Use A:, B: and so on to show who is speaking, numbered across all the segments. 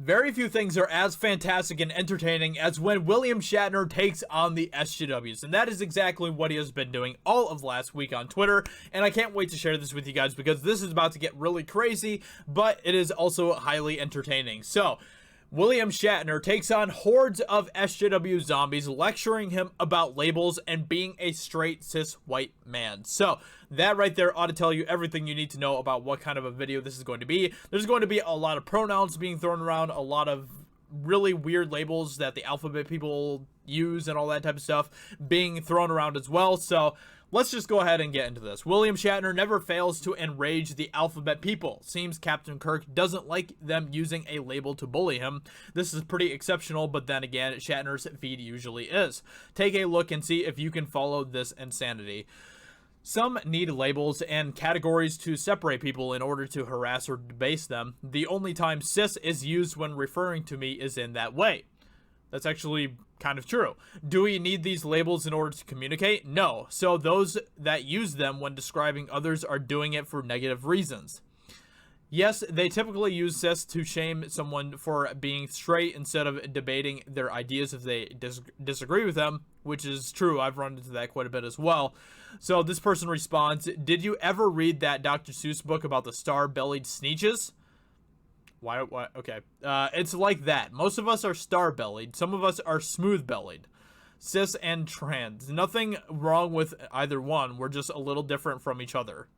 A: Very few things are as fantastic and entertaining as when William Shatner takes on the SJWs, and that is exactly what he has been doing all of last week on Twitter, and I can't wait to share this with you guys because this is about to get really crazy, but it is also highly entertaining. So, William Shatner takes on hordes of SJW zombies, lecturing him about labels and being a straight cis white man. So that right there ought to tell you everything you need to know about what kind of a video this is going to be. There's going to be a lot of pronouns being thrown around, a lot of really weird labels that the alphabet people use and all that type of stuff being thrown around as well. So let's just go ahead and get into this. William Shatner never fails to enrage the alphabet people. Seems Captain Kirk doesn't like them using a label to bully him. This is pretty exceptional, but then again, Shatner's feed usually is. Take a look and see if you can follow this insanity. Some need labels and categories to separate people in order to harass or debase them. The only time cis is used when referring to me is in that way. That's actually kind of true. Do we need these labels in order to communicate? No. So those that use them when describing others are doing it for negative reasons. Yes, they typically use cis to shame someone for being straight instead of debating their ideas if they disagree with them, which is true. I've run into that quite a bit as well. So this person responds, did you ever read that Dr. Seuss book about the star-bellied Sneetches? Why? Okay. It's like that. Most of us are star-bellied. Some of us are smooth-bellied. Cis and trans. Nothing wrong with either one. We're just a little different from each other.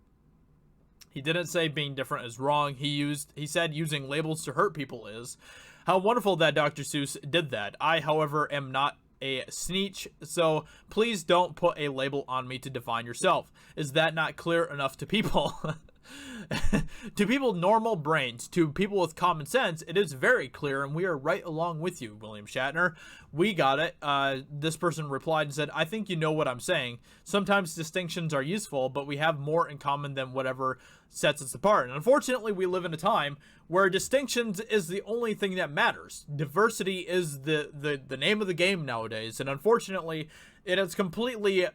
A: He didn't say being different is wrong. He said using labels to hurt people is. How wonderful that Dr. Seuss did that. I, however, am not a sneetch, so please don't put a label on me to define yourself. Is that not clear enough to people? To people normal brains, to people with common sense, it is very clear, and we are right along with you, William Shatner. We got it. This person replied and said, I think you know what I'm saying. Sometimes distinctions are useful, but we have more in common than whatever sets us apart. And unfortunately, we live in a time where distinctions is the only thing that matters. Diversity is the name of the game nowadays, and unfortunately, it has completely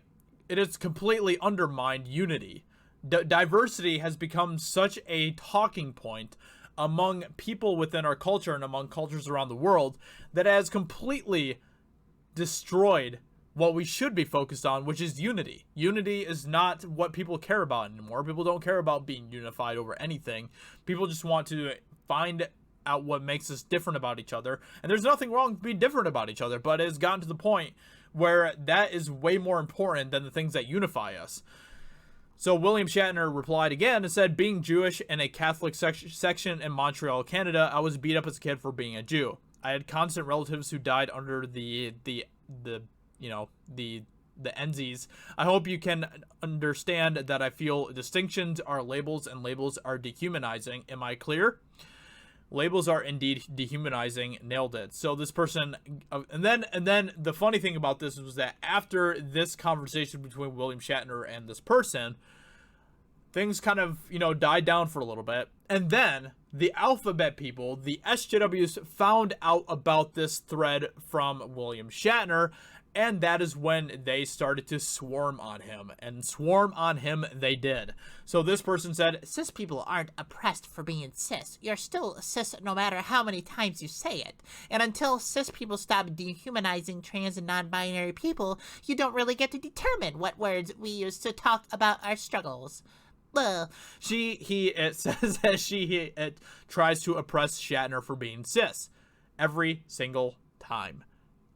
A: undermined unity. Diversity has become such a talking point among people within our culture and among cultures around the world that has completely destroyed what we should be focused on, which is unity. Unity is not what people care about anymore. People don't care about being unified over anything. People just want to find out what makes us different about each other. And there's nothing wrong with being different about each other, but it has gotten to the point where that is way more important than the things that unify us. So William Shatner replied again and said, being Jewish in a Catholic section in Montreal, Canada, I was beat up as a kid for being a Jew. I had constant relatives who died under the Enzies. I hope you can understand that I feel distinctions are labels and labels are dehumanizing. Am I clear? Labels are indeed dehumanizing. Nailed it. So this person, and then the funny thing about this was that after this conversation between William Shatner and this person, things kind of, died down for a little bit. And then the alphabet people, the SJWs, found out about this thread from William Shatner, and that is when they started to swarm on him. And swarm on him they did. So this person said,
B: cis people aren't oppressed for being cis. You're still cis no matter how many times you say it. And until cis people stop dehumanizing trans and non-binary people, you don't really get to determine what words we use to talk about our struggles. Ugh.
A: It says that she tries to oppress Shatner for being cis. Every single time.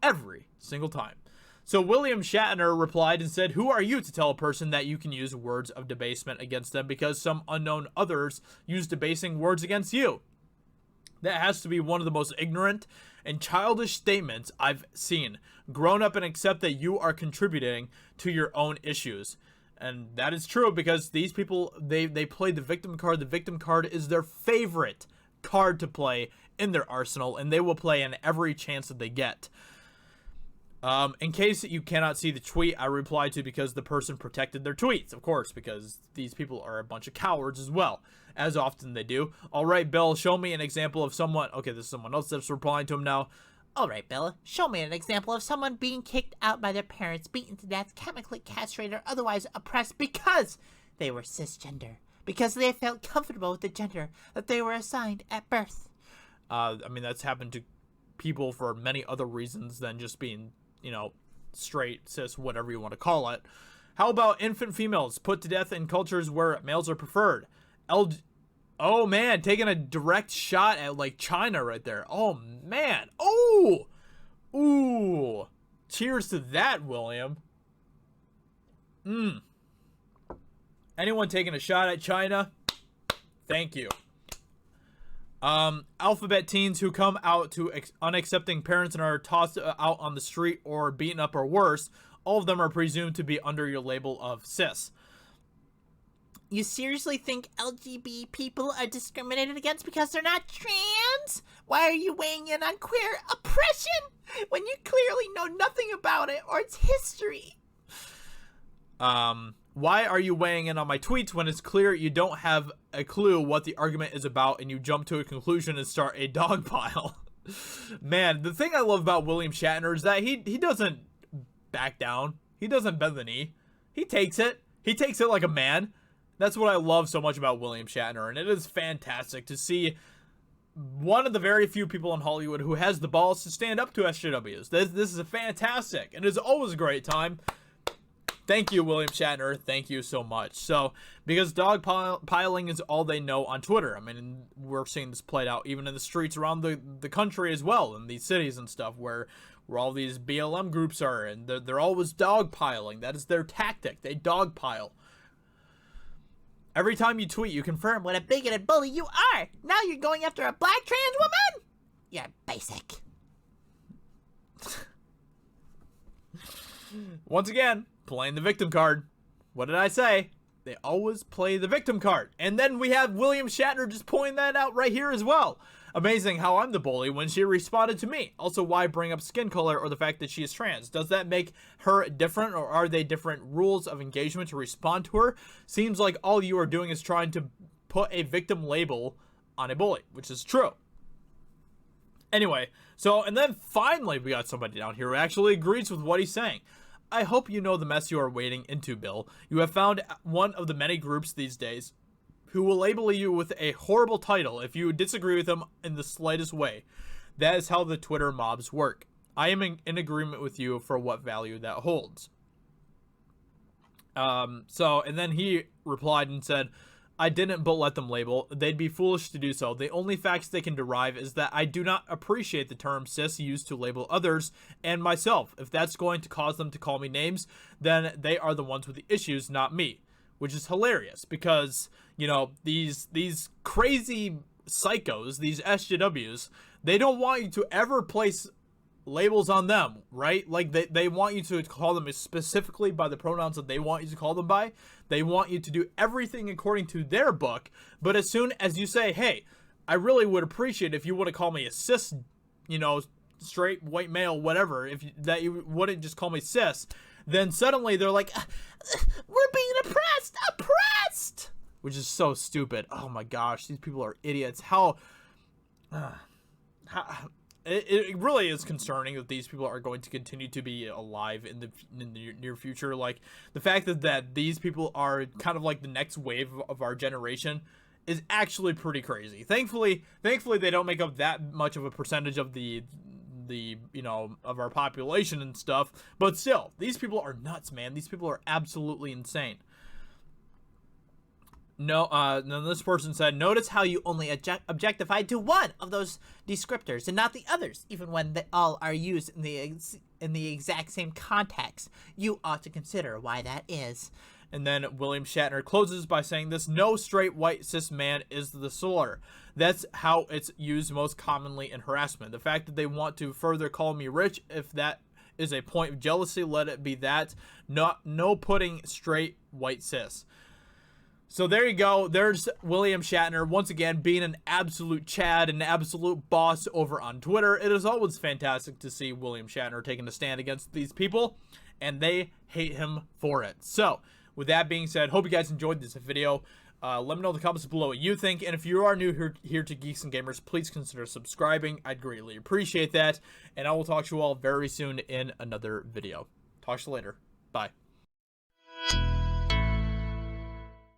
A: Every single time. So William Shatner replied and said, who are you to tell a person that you can use words of debasement against them because some unknown others use debasing words against you? That has to be one of the most ignorant and childish statements I've seen. Grown up and accept that you are contributing to your own issues. And that is true because these people, they play the victim card. The victim card is their favorite card to play in their arsenal, and they will play in every chance that they get. In case you cannot see the tweet, I replied to because the person protected their tweets, of course, because these people are a bunch of cowards as well, as often they do. All right, Bill, show me an example of someone. Okay, this is someone else that's replying to him now.
B: All right, Bill, show me an example of someone being kicked out by their parents, beaten to death, chemically castrated, or otherwise oppressed because they were cisgender, because they felt comfortable with the gender that they were assigned at birth.
A: I mean, that's happened to people for many other reasons than just being, you know, straight, cis, whatever you want to call it. How about infant females put to death in cultures where males are preferred? Oh man, taking a direct shot at like China right there. Oh man. Oh. Ooh. Cheers to that, William. Anyone taking a shot at China? Thank you. Alphabet teens who come out to unaccepting parents and are tossed out on the street or beaten up or worse, all of them are presumed to be under your label of cis.
B: You seriously think LGBT people are discriminated against because they're not trans? Why are you weighing in on queer oppression when you clearly know nothing about it or its history?
A: Why are you weighing in on my tweets when it's clear you don't have a clue what the argument is about and you jump to a conclusion and start a dog pile? Man, the thing I love about William Shatner is that he doesn't back down. He doesn't bend the knee. He takes it. He takes it like a man. That's what I love so much about William Shatner, and it is fantastic to see one of the very few people in Hollywood who has the balls to stand up to SJWs. This is fantastic, and it's always a great time. Thank you, William Shatner. Thank you so much. So, because dog piling is all they know on Twitter. I mean, we're seeing this played out even in the streets around the country as well, in these cities and stuff, where all these BLM groups are, and they're always dog piling. That is their tactic. They dog pile. Every time you tweet, you confirm
B: What a bigoted bully you are! Now you're going after a black trans woman? You're basic.
A: Once again, playing the victim card. What did I say? They always play the victim card. And then we have William Shatner just pointing that out right here as well. Amazing how I'm the bully when she responded to me. Also, why bring up skin color or the fact that she is trans? Does that make her different, or are they different rules of engagement to respond to her? Seems like all you are doing is trying to put a victim label on a bully, which is true. Anyway, so, and then finally we got somebody down here who actually agrees with what he's saying. I hope you know the mess you are wading into, Bill. You have found one of the many groups these days who will label you with a horrible title if you disagree with them in the slightest way. That is how the Twitter mobs work. I am in agreement with you for what value that holds. And then he replied and said, I didn't, but let them label. They'd be foolish to do so. The only facts they can derive is that I do not appreciate the term cis used to label others and myself. If that's going to cause them to call me names, then they are the ones with the issues, not me. Which is hilarious because, you know, these crazy psychos, these SJWs, they don't want you to ever place labels on them, right? Like, they want you to call them specifically by the pronouns that they want you to call them by. They want you to do everything according to their book. But as soon as you say, hey, I really would appreciate if you would have called me a cis, you know, straight, white male, whatever, that you wouldn't just call me cis, then suddenly they're like,
B: we're being oppressed!
A: Which is so stupid. Oh my gosh, these people are idiots. It really is concerning that these people are going to continue to be alive in the near future. Like, the fact that these people are kind of like the next wave of our generation is actually pretty crazy. Thankfully they don't make up that much of a percentage of the you know, of our population and stuff, but still, these people are nuts, man. These people are absolutely insane. No, then this person said, notice how you only objectified to one of those descriptors and not the others, even when they all are used in the exact same context. You ought to consider why that is. And then William Shatner closes by saying this, no straight white cis man is the slur. That's how it's used most commonly in harassment. The fact that they want to further call me rich, if that is a point of jealousy, let it be that. No putting straight white cis. So there you go. There's William Shatner once again being an absolute Chad, an absolute boss over on Twitter. It is always fantastic to see William Shatner taking a stand against these people, and they hate him for it. So with that being said, hope you guys enjoyed this video. Let me know in the comments below what you think, and if you are new here to Geeks and Gamers, please consider subscribing. I'd greatly appreciate that, and I will talk to you all very soon in another video. Talk to you later. Bye.